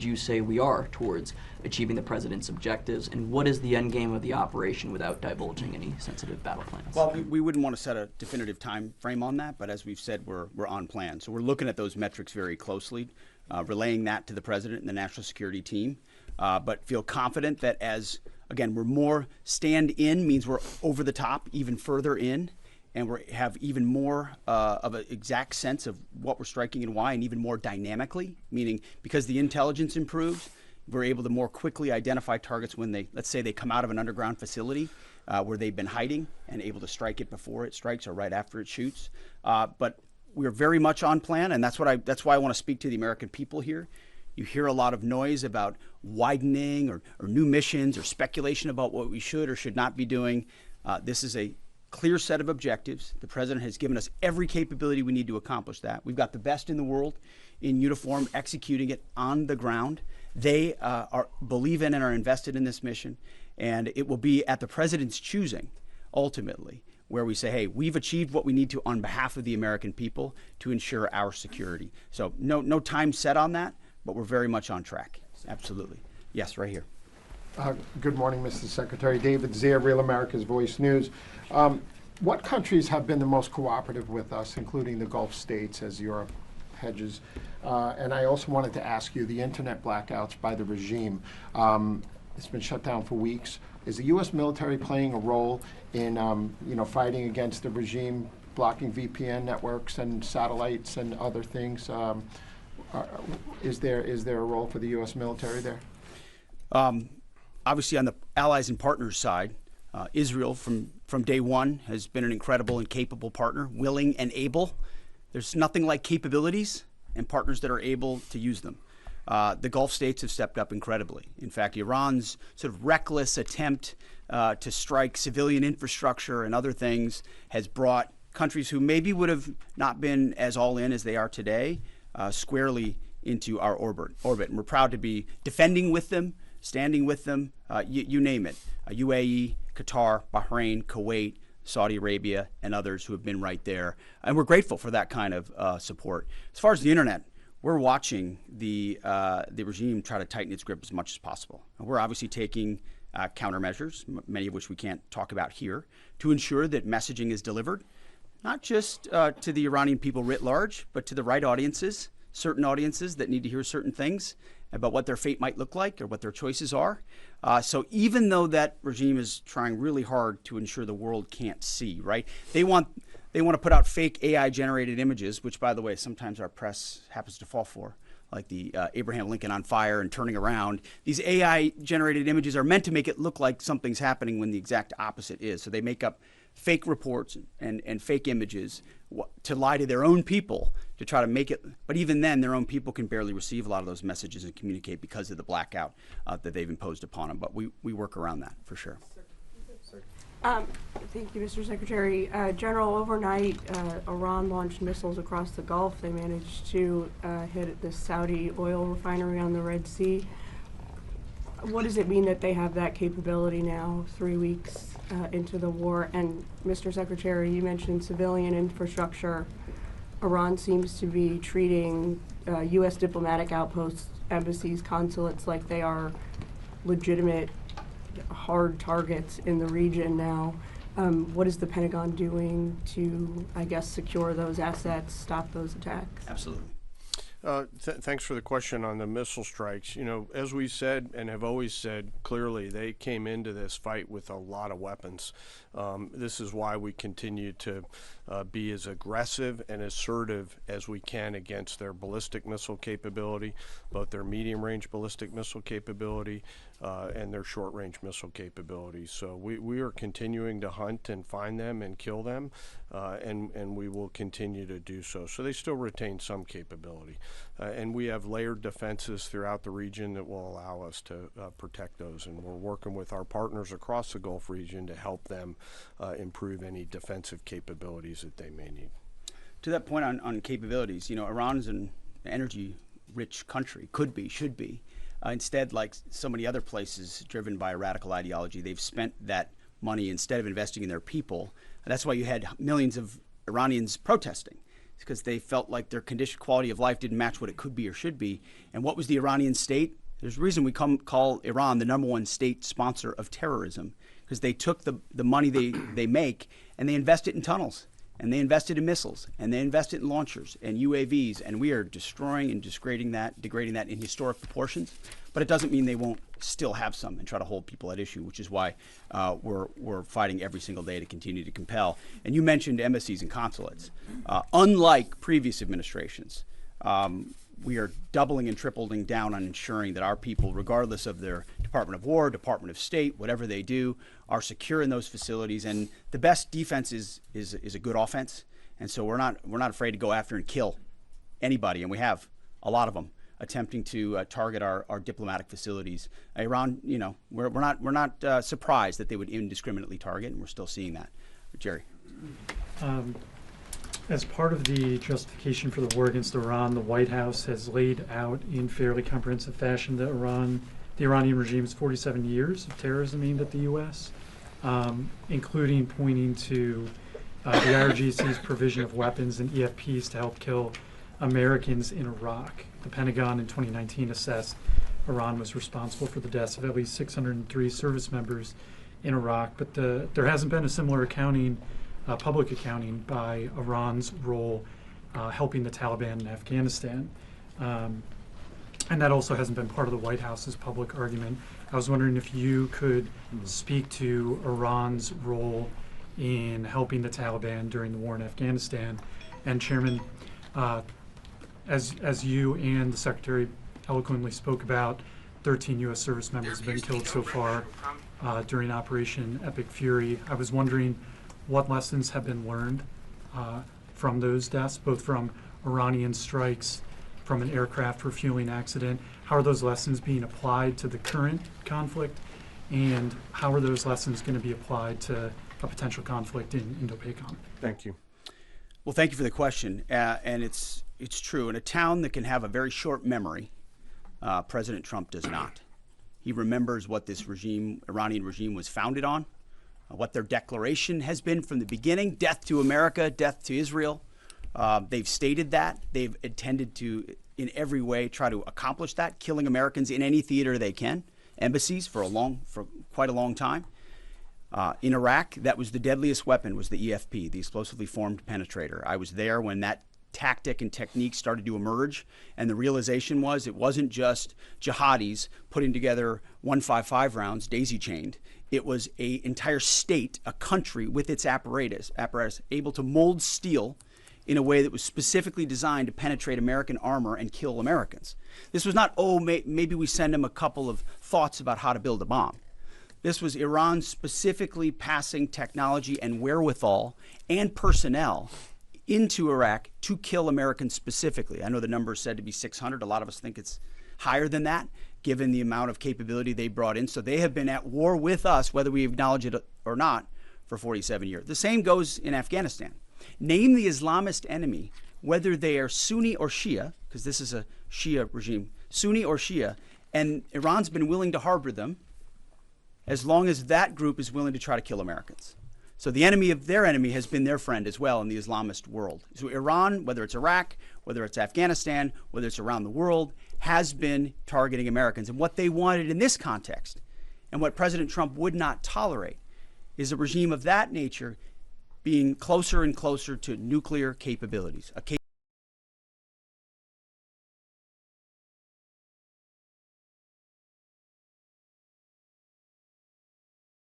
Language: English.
you say we are towards achieving the president's objectives, and what is the end game of the operation without divulging any sensitive battle plans? Well, we wouldn't want to set a definitive time frame on that, but as we've said, we're on plan. So we're looking at those metrics very closely, relaying that to the president and the national security team, but feel confident that as, again, we're more stand in means we're over the top, even further in, and we have even more of an exact sense of what we're striking and why, and even more dynamically, meaning because the intelligence improves, we're able to more quickly identify targets when they, let's say they come out of an underground facility where they've been hiding and able to strike it before it strikes or right after it shoots. But we're very much on plan, and that's why I want to speak to the American people here. You hear a lot of noise about widening or new missions or speculation about what we should or should not be doing. This is a clear set of objectives. The president has given us every capability we need to accomplish that. We've got the best in the world in uniform executing it on the ground. They believe in and are invested in this mission, and it will be at the president's choosing, ultimately, where we say, hey, we've achieved what we need to on behalf of the American people to ensure our security. So no time set on that, but we're very much on track. Absolutely. Yes, right here. Good morning, Mr. Secretary. David Zier, Real America's Voice News. What countries have been the most cooperative with us, including the Gulf states, as Europe hedges? And I also wanted to ask you, the internet blackouts by the regime, it's been shut down for weeks. Is the U.S. military playing a role in fighting against the regime, blocking VPN networks and satellites and other things? Is there a role for the U.S. military there? Obviously, on the allies and partners side, Israel from day one has been an incredible and capable partner, willing and able. There's nothing like capabilities and partners that are able to use them. The Gulf states have stepped up incredibly. In fact, Iran's sort of reckless attempt to strike civilian infrastructure and other things has brought countries who maybe would have not been as all in as they are today squarely into our orbit. And we're proud to be defending with them, standing with them, you name it. UAE, Qatar, Bahrain, Kuwait, Saudi Arabia, and others who have been right there. And we're grateful for that kind of support. As far as the internet, we're watching the regime try to tighten its grip as much as possible. And we're obviously taking countermeasures, many of which we can't talk about here, to ensure that messaging is delivered, not just to the Iranian people writ large, but to the right audiences, certain audiences that need to hear certain things about what their fate might look like or what their choices are. So even though that regime is trying really hard to ensure the world can't see, right? They want to put out fake AI-generated images, which, by the way, sometimes our press happens to fall for, like the Abraham Lincoln on fire and turning around. These AI-generated images are meant to make it look like something's happening when the exact opposite is. So they make up fake reports and fake images to lie to their own people to try to make it. But even then, their own people can barely receive a lot of those messages and communicate because of the blackout that they've imposed upon them. But we work around that for sure. Thank you, Mr. Secretary. General, overnight, Iran launched missiles across the Gulf. They managed to hit the Saudi oil refinery on the Red Sea. What does it mean that they have that capability now, 3 weeks into the war? And Mr. Secretary, you mentioned civilian infrastructure. Iran seems to be treating U.S. diplomatic outposts, embassies, consulates like they are legitimate hard targets in the region now. What is the Pentagon doing to, I guess, secure those assets, stop those attacks? Absolutely. Thanks for the question on the missile strikes. You know, as we said and have always said clearly, they came into this fight with a lot of weapons. This is why we continue to be as aggressive and assertive as we can against their ballistic missile capability, both their medium-range ballistic missile capability and their short-range missile capability. So we are continuing to hunt and find them and kill them, and we will continue to do so. So they still retain some capability. And we have layered defenses throughout the region that will allow us to protect those. And we're working with our partners across the Gulf region to help them improve any defensive capabilities that they may need. To that point on capabilities, you know, Iran's an energy-rich country, could be, should be. Instead, like so many other places driven by a radical ideology, they've spent that money instead of investing in their people. And that's why you had millions of Iranians protesting. because they felt like their quality of life didn't match what it could be or should be. And what was the Iranian state? There's a reason we call Iran the #1 state sponsor of terrorism, because they took the money they make and they invest it in tunnels, and they invested in missiles, and they invested in launchers and UAVs, and we are destroying and degrading that in historic proportions. But it doesn't mean they won't still have some and try to hold people at issue, which is why we're fighting every single day to continue to compel. And you mentioned embassies and consulates. Unlike previous administrations, we are doubling and tripling down on ensuring that our people, regardless of their Department of War, Department of State, whatever they do, are secure in those facilities. And the best defense is a good offense. And so we're not afraid to go after and kill anybody, and we have a lot of them attempting to target our diplomatic facilities. Iran, we're not surprised that they would indiscriminately target, and we're still seeing that. Jerry. As part of the justification for the war against Iran, the White House has laid out in fairly comprehensive fashion the Iranian regime's 47 years of terrorism aimed at the U.S., including pointing to the IRGC's provision of weapons and EFPs to help kill Americans in Iraq. The Pentagon in 2019 assessed Iran was responsible for the deaths of at least 603 service members in Iraq, but there hasn't been a similar public accounting by Iran's role helping the Taliban in Afghanistan. And that also hasn't been part of the White House's public argument. I was wondering if you could speak to Iran's role in helping the Taliban during the war in Afghanistan. And Chairman, as you and the Secretary eloquently spoke about, 13 U.S. service members have been killed so far during Operation Epic Fury. I was wondering what lessons have been learned from those deaths, both from Iranian strikes, from an aircraft refueling accident. How are those lessons being applied to the current conflict, and how are those lessons going to be applied to a potential conflict in Indo-PACOM? Thank you. Well, thank you for the question. And it's true. In a town that can have a very short memory, President Trump does not. He remembers what this Iranian regime was founded on, what their declaration has been from the beginning: death to America, death to Israel. They've stated that. They've intended to, in every way, try to accomplish that, killing Americans in any theater they can, embassies for quite a long time. In Iraq, that was the deadliest weapon, was the EFP, the explosively formed penetrator. I was there when that tactic and technique started to emerge, and the realization was it wasn't just jihadis putting together 155 rounds daisy-chained. It was an entire state, a country with its apparatus able to mold steel in a way that was specifically designed to penetrate American armor and kill Americans. This was not, maybe we send them a couple of thoughts about how to build a bomb. This was Iran specifically passing technology and wherewithal and personnel into Iraq to kill Americans specifically. I know the number is said to be 600. A lot of us think it's higher than that, given the amount of capability they brought in. So they have been at war with us, whether we acknowledge it or not, for 47 years. The same goes in Afghanistan. Name the Islamist enemy, whether they are Sunni or Shia, because this is a Shia regime, Sunni or Shia, and Iran's been willing to harbor them as long as that group is willing to try to kill Americans. So the enemy of their enemy has been their friend as well in the Islamist world. So Iran, whether it's Iraq, whether it's Afghanistan, whether it's around the world, has been targeting Americans. And what they wanted in this context, and what President Trump would not tolerate, is a regime of that nature being closer and closer to nuclear capabilities,